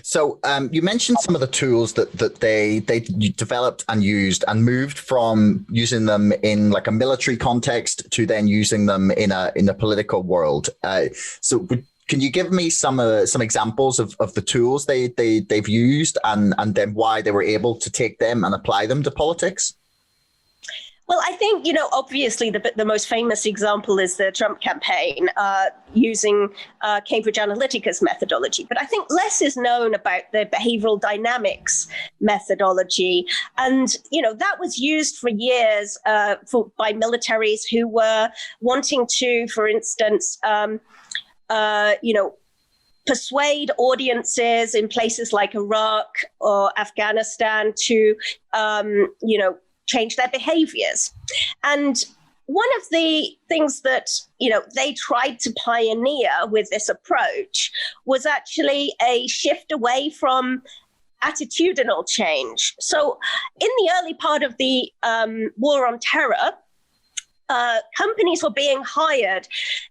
So you mentioned some of the tools that they developed and used and moved from using them in like a military context to then using them in a political world. Can you give me some examples of the tools they've used and then why they were able to take them and apply them to politics? Well, I think, obviously the most famous example is the Trump campaign using Cambridge Analytica's methodology. But I think less is known about the behavioral dynamics methodology. And, that was used for years by militaries who were wanting to, for instance, persuade audiences in places like Iraq or Afghanistan to, change their behaviors. And one of the things that, they tried to pioneer with this approach was actually a shift away from attitudinal change. So in the early part of the war on terror, companies were being hired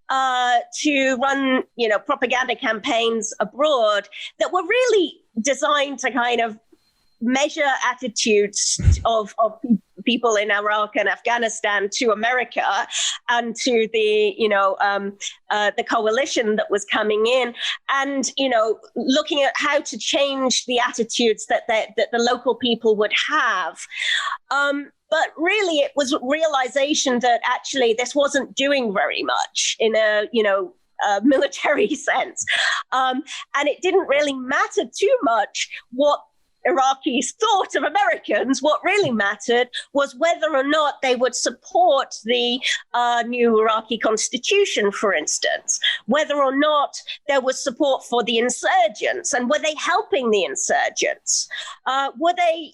to run, propaganda campaigns abroad that were really designed to kind of measure attitudes of people in Iraq and Afghanistan to America and to the, the coalition that was coming in, and looking at how to change the attitudes that the local people would have. But really, it was realization that actually this wasn't doing very much in a military sense, and it didn't really matter too much what Iraqis thought of Americans. What really mattered was whether or not they would support the new Iraqi constitution, for instance, whether or not there was support for the insurgents, and were they helping the insurgents? Were they,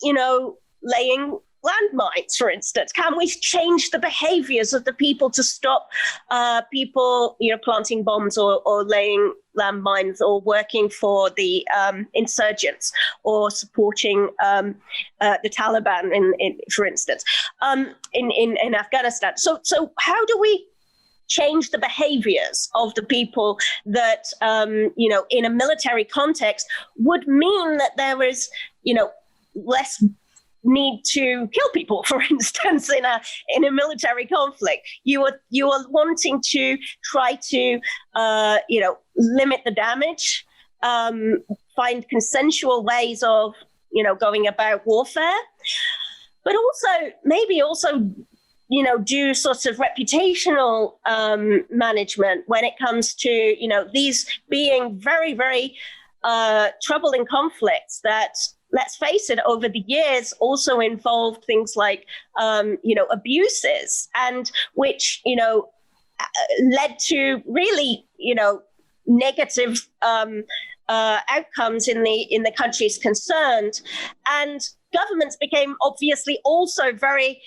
laying landmines, for instance? Can we change the behaviors of the people to stop people, planting bombs or laying landmines or working for the insurgents or supporting the Taliban, for instance, in Afghanistan? So how do we change the behaviors of the people that, in a military context would mean that there is, less need to kill people, for instance, in a military conflict? You are wanting to try to limit the damage, find consensual ways of going about warfare, but also maybe do sort of reputational management when it comes to these being very, very troubling conflicts that, let's face it, over the years also involved things like, abuses, and which, led to really, negative outcomes in the countries concerned. And governments became obviously also very,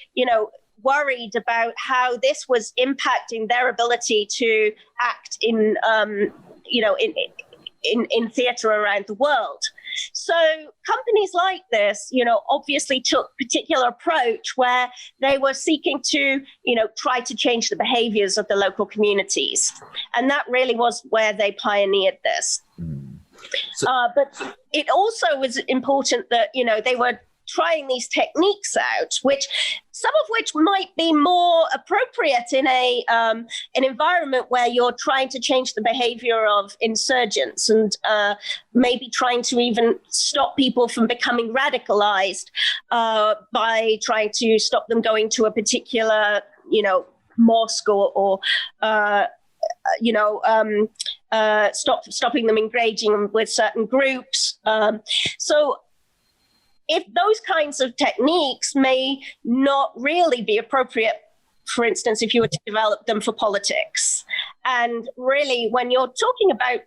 worried about how this was impacting their ability to act in theater around the world. So companies like this, obviously took a particular approach where they were seeking to, try to change the behaviors of the local communities. And that really was where they pioneered this. But it also was important that, they were trying these techniques out, some of which might be more appropriate in an environment where you're trying to change the behavior of insurgents and maybe trying to even stop people from becoming radicalized by trying to stop them going to a particular, mosque or stopping them engaging with certain groups. So if those kinds of techniques may not really be appropriate, for instance, if you were to develop them for politics. And really, when you're talking about,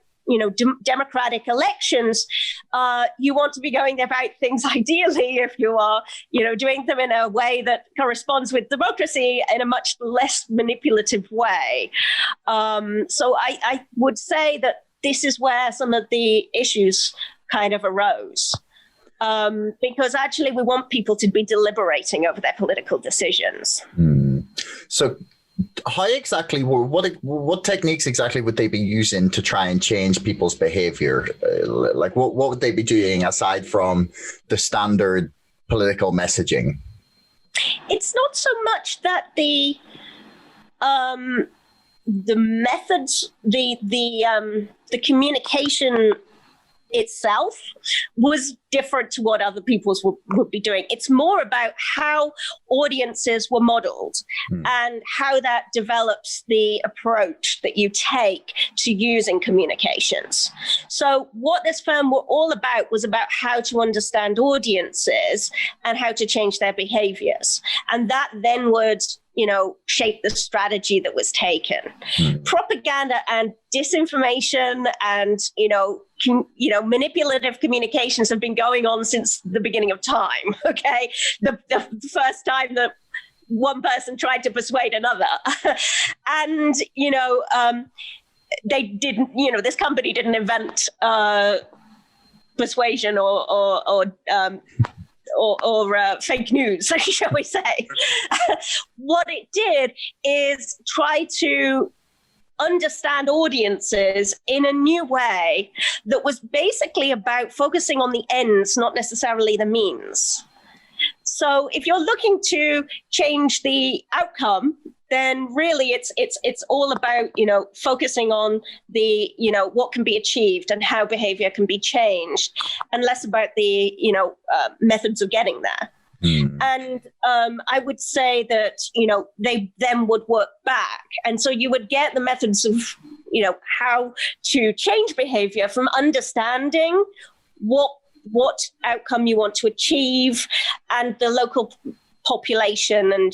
democratic elections, you want to be going about things ideally, if you are, doing them in a way that corresponds with democracy in a much less manipulative way. So I would say that this is where some of the issues kind of arose. Because actually we want people to be deliberating over their political decisions. So how exactly, what techniques exactly would they be using to try and change people's behavior? Like what would they be doing aside from the standard political messaging? It's not so much that the methods, the communication itself was different to what other people's would be doing. It's more about how audiences were modeled and how that develops the approach that you take to using communications. So what this firm were all about was about how to understand audiences and how to change their behaviors. And that then would shape the strategy that was taken. Propaganda and disinformation and, manipulative communications have been going on since the beginning of time, okay? The first time that one person tried to persuade another. And, they didn't, this company didn't invent persuasion or fake news, shall we say. What it did is try to understand audiences in a new way that was basically about focusing on the ends, not necessarily the means. So if you're looking to change the outcome, then really it's all about, focusing on the, what can be achieved and how behavior can be changed, and less about the, methods of getting there. And I would say that, they then would work back. And so you would get the methods of, how to change behavior from understanding what outcome you want to achieve and the local population and,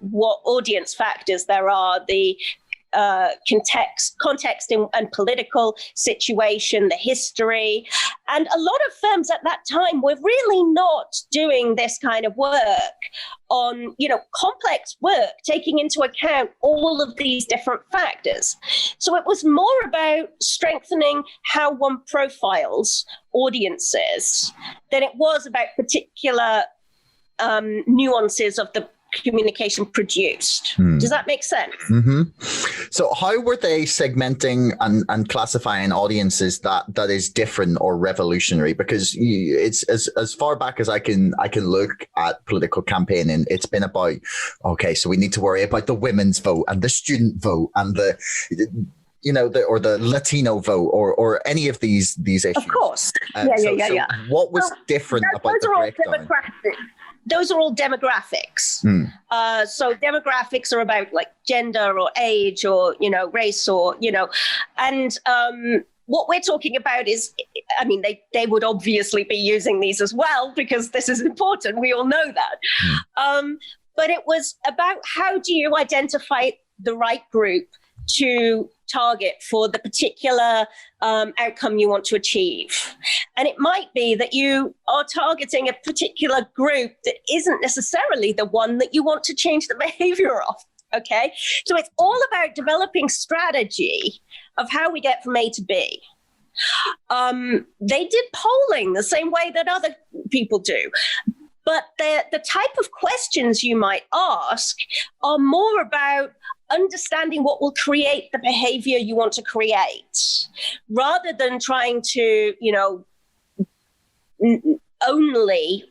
what audience factors there are, the context and political situation, the history. And a lot of firms at that time were really not doing this kind of work on, complex work, taking into account all of these different factors. So it was more about strengthening how one profiles audiences than it was about particular nuances of the communication produced. Does that make sense? So how were they segmenting and classifying audiences that is different or revolutionary? Because it's as far back as I can look at political campaigning, it's been about, okay, so we need to worry about the women's vote and the student vote and the Latino vote or any of these issues. Of course. What was different about the breakdown? Those are all demographics. So demographics are about like gender or age or, race or, and what we're talking about is, they would obviously be using these as well because this is important. We all know that. But it was about how do you identify the right group to target for the particular outcome you want to achieve. And it might be that you are targeting a particular group that isn't necessarily the one that you want to change the behavior of. Okay. So it's all about developing strategy of how we get from A to B. They did polling the same way that other people do. But the type of questions you might ask are more about understanding what will create the behavior you want to create, rather than trying to, only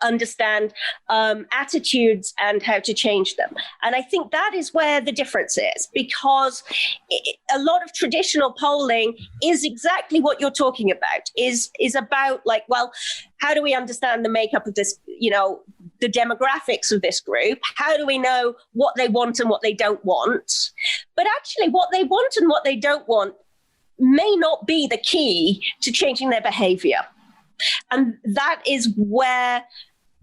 understand attitudes and how to change them. And I think that is where the difference is, because a lot of traditional polling is exactly what you're talking about, is about how do we understand the makeup of this, the demographics of this group? How do we know what they want and what they don't want? But actually what they want and what they don't want may not be the key to changing their behavior. And that is where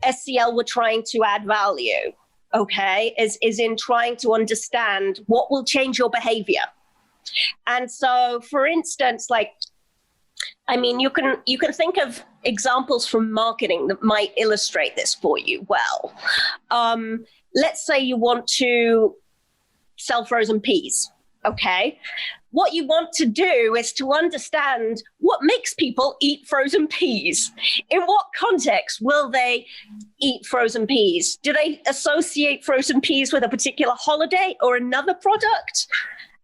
SCL were trying to add value, okay, is in trying to understand what will change your behavior. And so, for instance, you can think of examples from marketing that might illustrate this for you well. Let's say you want to sell frozen peas, okay? what you want to do is to understand what makes people eat frozen peas. In what context will they eat frozen peas? Do they associate frozen peas with a particular holiday or another product?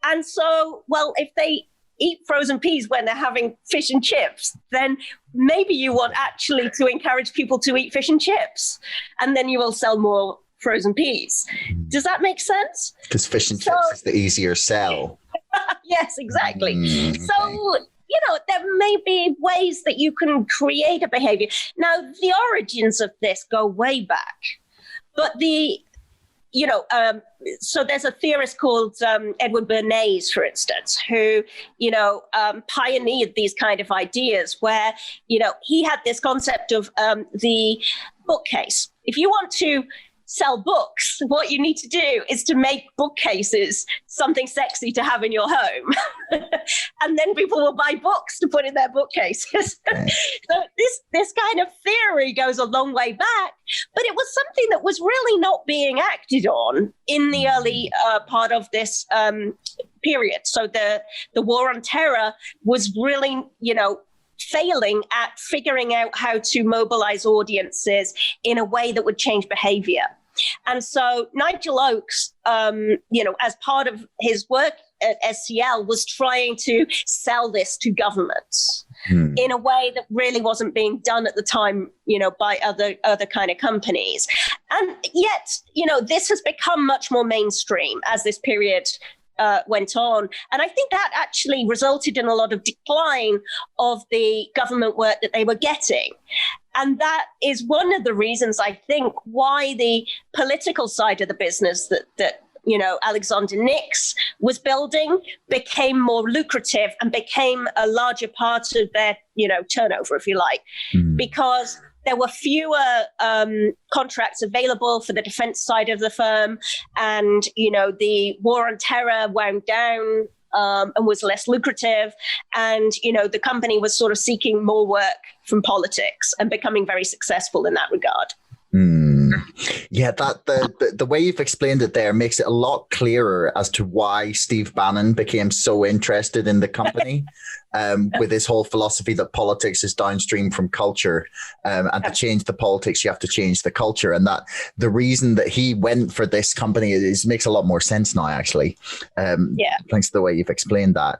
And so, well, if they eat frozen peas when they're having fish and chips, then maybe you want actually to encourage people to eat fish and chips, and then you will sell more frozen peas. Does that make sense? Because fish and chips is the easier sell. Yes, exactly. So, there may be ways that you can create a behavior. Now, the origins of this go way back, but so there's a theorist called Edward Bernays, for instance, who, pioneered these kind of ideas where, he had this concept of the bookcase. If you want to sell books, what you need to do is to make bookcases something sexy to have in your home. And then people will buy books to put in their bookcases. So this kind of theory goes a long way back, but it was something that was really not being acted on in the early part of this period. So the war on terror was really, failing at figuring out how to mobilize audiences in a way that would change behavior. And so Nigel Oakes, as part of his work at SCL, was trying to sell this to governments in a way that really wasn't being done at the time, by other kind of companies. And yet, this has become much more mainstream as this period went on. And I think that actually resulted in a lot of decline of the government work that they were getting. And that is one of the reasons, I think, why the political side of the business that Alexander Nix was building became more lucrative and became a larger part of their, turnover, if you like, because there were fewer contracts available for the defense side of the firm. And, the war on terror wound down and was less lucrative. And, the company was sort of seeking more work from politics and becoming very successful in that regard. Yeah, that the way you've explained it there makes it a lot clearer as to why Steve Bannon became so interested in the company, with his whole philosophy that politics is downstream from culture, and to change the politics, you have to change the culture. And that the reason that he went for this company makes a lot more sense now, actually. Thanks to the way you've explained that.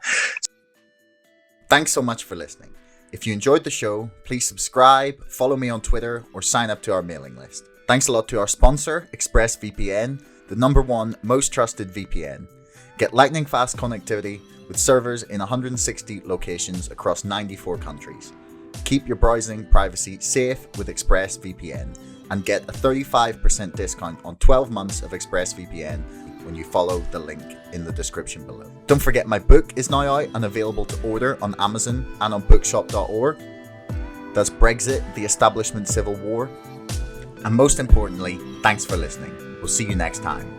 Thanks so much for listening. If you enjoyed the show, please subscribe, follow me on Twitter, or sign up to our mailing list. Thanks a lot to our sponsor, ExpressVPN, the #1 most trusted VPN. Get lightning fast connectivity with servers in 160 locations across 94 countries. Keep your browsing privacy safe with ExpressVPN and get a 35% discount on 12 months of ExpressVPN when you follow the link in the description below. Don't forget my book is now out and available to order on Amazon and on bookshop.org. That's Brexit, the Establishment Civil War. And most importantly, thanks for listening. We'll see you next time.